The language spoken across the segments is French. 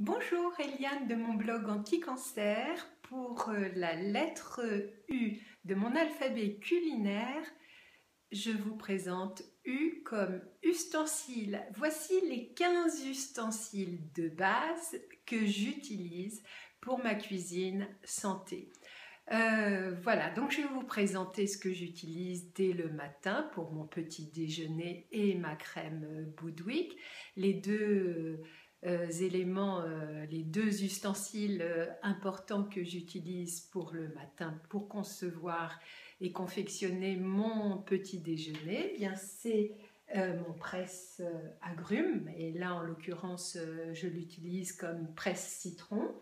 Bonjour Eliane de mon blog Anti-Cancer. Pour la lettre U de mon alphabet culinaire, je vous présente U comme ustensile. Voici les 15 ustensiles de base que j'utilise pour ma cuisine santé. Voilà, donc je vais vous présenter ce que j'utilise dès le matin pour mon petit déjeuner et ma crème Boudwig. Les deux éléments, les deux ustensiles importants que j'utilise pour le matin pour concevoir et confectionner mon petit déjeuner, eh bien c'est mon presse agrumes, et là en l'occurrence je l'utilise comme presse citron,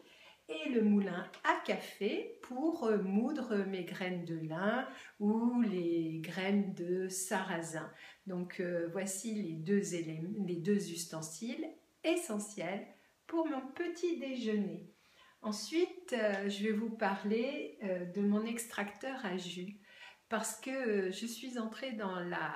et le moulin à café pour moudre mes graines de lin ou les graines de sarrasin. Donc voici les deux ustensiles essentiels pour mon petit déjeuner. Ensuite, je vais vous parler de mon extracteur à jus parce que je suis entrée dans la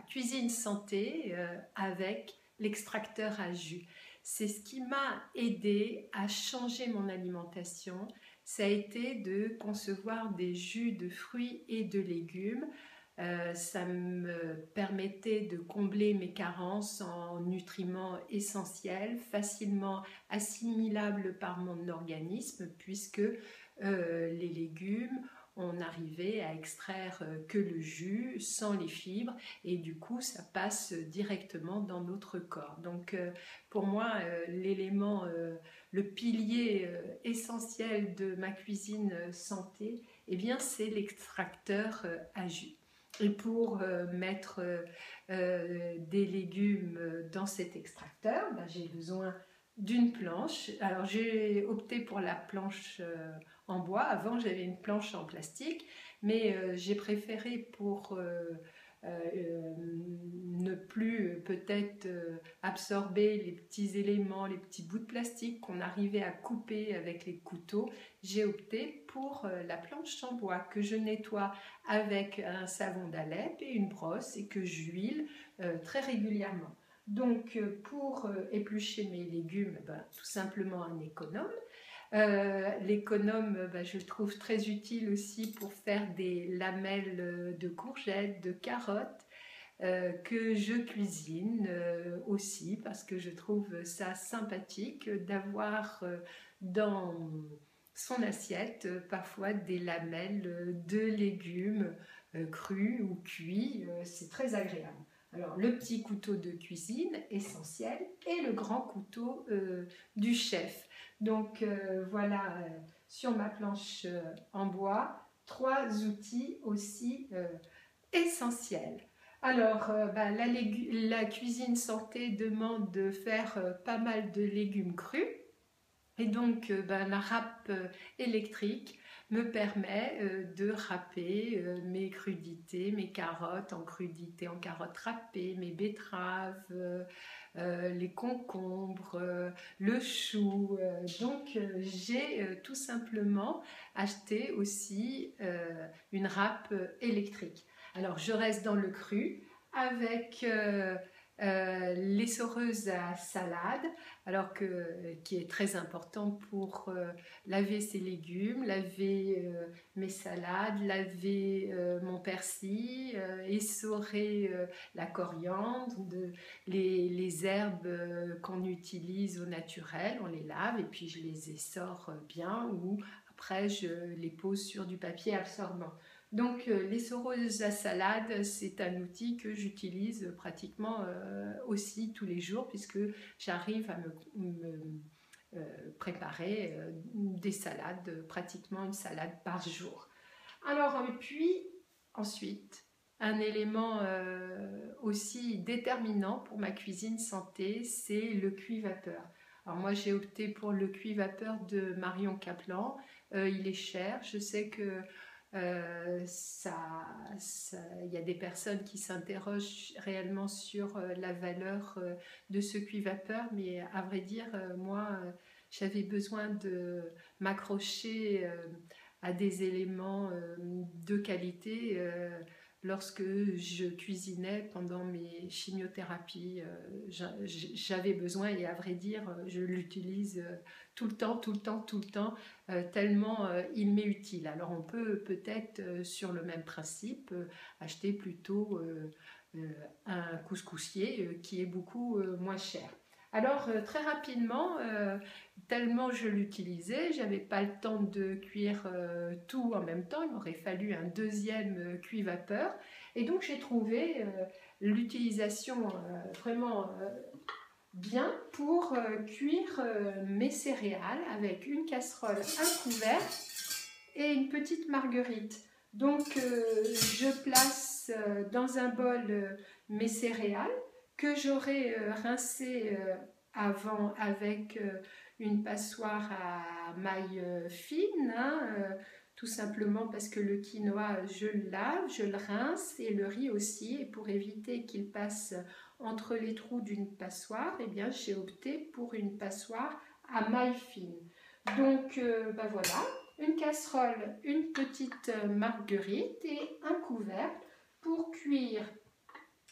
cuisine santé avec l'extracteur à jus. C'est ce qui m'a aidé à changer mon alimentation. Ça a été de concevoir des jus de fruits et de légumes. Ça me permettait de combler mes carences en nutriments essentiels, facilement assimilables par mon organisme, puisque les légumes, on arrivait à extraire que le jus sans les fibres, et du coup ça passe directement dans notre corps. Donc pour moi l'élément, le pilier essentiel de ma cuisine santé, eh bien c'est l'extracteur à jus. Et pour mettre des légumes dans cet extracteur, ben, j'ai besoin d'une planche. Alors j'ai opté pour la planche en bois. Avant j'avais une planche en plastique, mais j'ai préféré pour ne plus peut-être absorber les petits éléments, les petits bouts de plastique qu'on arrivait à couper avec les couteaux. J'ai opté pour la planche en bois que je nettoie avec un savon d'Alep et une brosse et que j'huile très régulièrement. Donc pour éplucher mes légumes, ben, tout simplement un économe. L'économe, je le trouve très utile aussi pour faire des lamelles de courgettes, de carottes, que je cuisine aussi parce que je trouve ça sympathique d'avoir dans son assiette parfois des lamelles de légumes crus ou cuits. C'est très agréable. Alors le petit couteau de cuisine essentiel et le grand couteau du chef. Donc voilà, sur ma planche en bois, 3 outils aussi essentiels. Alors la cuisine santé demande de faire pas mal de légumes crus, et donc la râpe électrique me permet de râper mes crudités, mes carottes en crudités, en carottes râpées, mes betteraves, les concombres, le chou. Donc j'ai tout simplement acheté aussi une râpe électrique. Alors je reste dans le cru avec l'essoreuse à salade, qui est très important pour laver ses légumes, laver mes salades, laver mon persil, essorer la coriandre, les herbes qu'on utilise au naturel, on les lave et puis je les essore bien, ou après je les pose sur du papier absorbant. Donc l'essoreuse à salade, c'est un outil que j'utilise pratiquement aussi tous les jours, puisque j'arrive à préparer des salades, pratiquement une salade par jour. Alors et puis ensuite, un élément aussi déterminant pour ma cuisine santé, c'est le cuit-vapeur. Alors moi j'ai opté pour le cuit-vapeur de Marion Caplan. Il est cher, je sais que il y a des personnes qui s'interrogent réellement sur la valeur de ce cuit-vapeur, mais à vrai dire, moi, j'avais besoin de m'accrocher à des éléments de qualité lorsque je cuisinais pendant mes chimiothérapies. J'avais besoin, et à vrai dire, je l'utilise tout le temps, tout le temps, tout le temps, tellement il m'est utile. Alors on peut peut-être, sur le même principe, acheter plutôt un couscoussier qui est beaucoup moins cher. Alors très rapidement, tellement je l'utilisais, j'avais pas le temps de cuire tout en même temps, il m'aurait fallu un deuxième cuit-vapeur. Et donc j'ai trouvé l'utilisation vraiment bien pour cuire mes céréales avec une casserole, un couvert et une petite marguerite. Donc je place dans un bol mes céréales que j'aurai rincées avant avec une passoire à maille fine, tout simplement parce que le quinoa, je le lave, je le rince, et le riz aussi, et pour éviter qu'il passe entre les trous d'une passoire, eh bien j'ai opté pour une passoire à maille fine. Donc ben voilà, une casserole, une petite marguerite et un couvercle pour cuire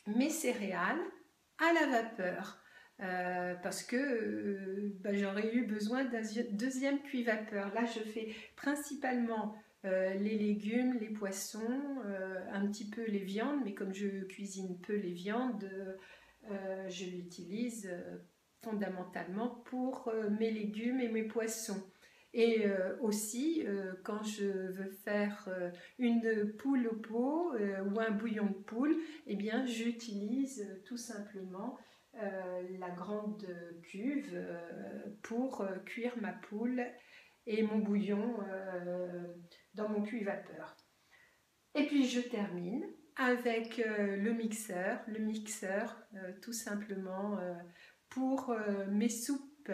mes céréales à la vapeur. Parce que j'aurais eu besoin d'un deuxième cuit-vapeur. Là, je fais principalement les légumes, les poissons, un petit peu les viandes, mais comme je cuisine peu les viandes, je l'utilise fondamentalement pour mes légumes et mes poissons. Et aussi, quand je veux faire une poule au pot ou un bouillon de poule, eh bien, j'utilise tout simplement la grande cuve pour cuire ma poule et mon bouillon dans mon cuit-vapeur. Et puis je termine avec le mixeur tout simplement pour mes soupes.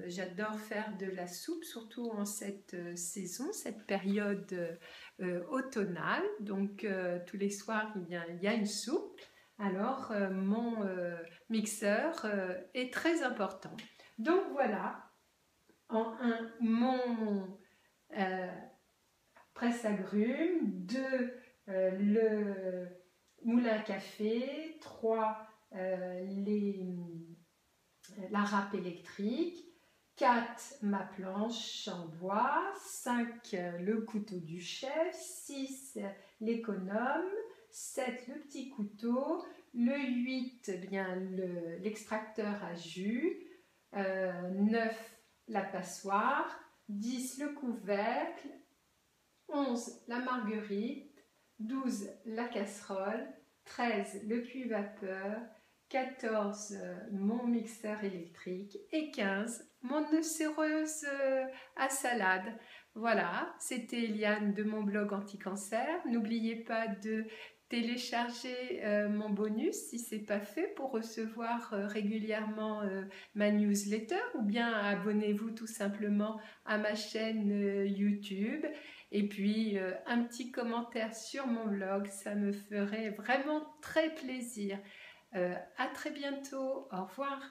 J'adore faire de la soupe, surtout en cette saison, cette période automnale. Donc tous les soirs, il y a une soupe. Alors mon mixeur est très important. Donc voilà, mon presse-agrumes, 2 le moulin à café, 3 la râpe électrique, 4 ma planche en bois, 5 le couteau du chef, 6 l'économe, 7 le petit couteau, le 8 bien l'extracteur à jus, 9 la passoire, 10 le couvercle, 11 la marguerite, 12 la casserole, 13 le cuit-vapeur, 14 mon mixeur électrique et 15 mon serreuse à salade. Voilà, c'était Eliane de mon blog anti-cancer. N'oubliez pas de télécharger mon bonus si ce n'est pas fait pour recevoir régulièrement ma newsletter, ou bien abonnez-vous tout simplement à ma chaîne YouTube. Et puis un petit commentaire sur mon blog, ça me ferait vraiment très plaisir. À très bientôt, au revoir.